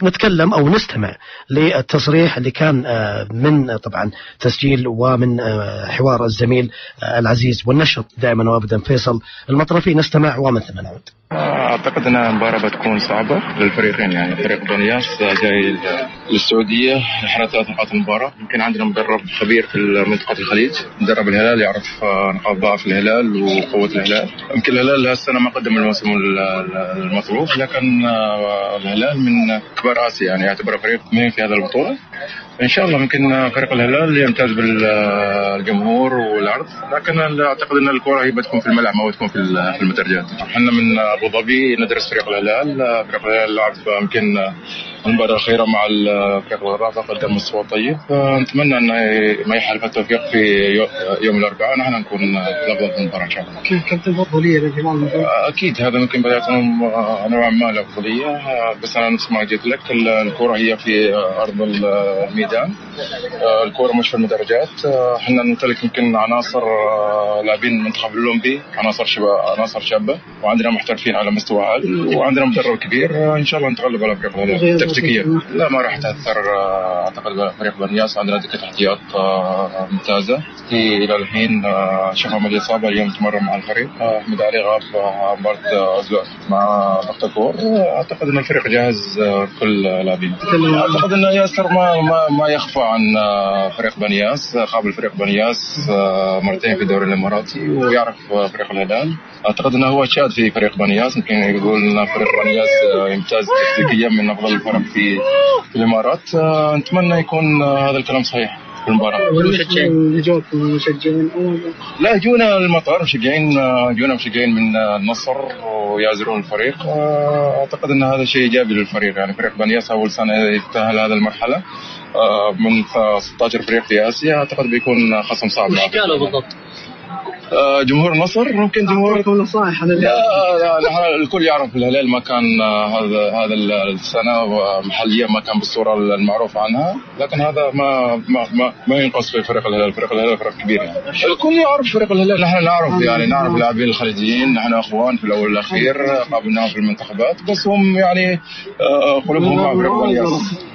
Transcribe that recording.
نتكلم أو نستمع للتصريح اللي كان من طبعا تسجيل ومن حوار الزميل العزيز والنشط دائما وابدا فيصل المطرفي. نستمع ومن ثم نعود. أعتقد أن المباراة بتكون صعبة للفريقين، يعني فريق بنياس جاي للسعودية لحرث نقاط المباراة. يمكن عندنا مدرب خبير في منطقة الخليج، مدرب الهلال، يعرف نقاط ضعف الهلال وقوة الهلال. يمكن الهلال هالسنة ما قدم الموسم المطلوب، لكن الهلال من كبار آسيا، يعني يعتبر فريق مهم في هذه البطولة. إن شاء الله ممكن فريق الهلال يمتاز بالجمهور والعرض، لكن أعتقد أن الكرة هي بتكون في الملعب ما بتكون في المدرجات. احنا من أبو ظبي ندرس فريق الهلال. فريق الهلال لعب يمكن المباراة الأخيرة مع فريق الرابطة قدم مستوى طيب. نتمنى أن ما يحالف التوفيق في يوم الأربعاء نحن نكون الأفضل في المباراة إن شاء الله. كيف كانت الأفضلية للهلال؟ أكيد هذا ممكن بدايتهم نوعا ما الأفضلية، بس أنا نفس ما قلت لك الكرة هي في أرض الميدان، الكرة مش في المدرجات. احنا نمتلك يمكن عناصر لاعبين المنتخب الأولمبي، عناصر شابة، وعندنا محترفين على مستوى عالي، وعندنا مدرب كبير. إن شاء الله نتغلب على فريق الهلال تكتيكيا. لا ما راح تأثر. أعتقد فريق بنياس عندنا دكة احتياط ممتازة. هي إلى الحين شفنا من الإصابة، اليوم تمرن مع الفريق. أحمد علي غاب مباراة أزلق مع بختكور. أعتقد أن الفريق جاهز كل لاعبين. أعتقد أن ياسر ما يخفى عن فريق بنياس، قابل فريق بنياس مرتين في الدوري الإماراتي ويعرف فريق الهلال. أعتقد أنه هو شاد في فريق بنياس، ممكن يقول أن فريق بنياس يمتاز تكتيكيا من أفضل الفرق في الإمارات. نتمنى يكون هذا الكلام صحيح في المباراة. المشجعين لا يجونا المطار مشجعين من النصر ويعزرون الفريق. أعتقد أن هذا شيء إيجابي للفريق، يعني فريق بنياس أول سنة يتأهل هذه المرحلة من 16 فريق في آسيا. أعتقد بيكون خصم صعب. وش قالوا بالضبط؟ جمهور النصر ممكن جمهور نصائح. لا الكل يعرف الهلال ما كان هذا السنة محليا ما كان بالصورة المعروف عنها، لكن هذا ما ينقص في فريق الهلال. فريق الهلال فريق كبير، يعني الكل يعرف فريق الهلال. نحن نعرف اللاعبين الخليجيين، نحن أخوان في الأول والأخير، قابلناهم في المنتخبات، بس هم يعني قلوبهم مع فريق بنياس.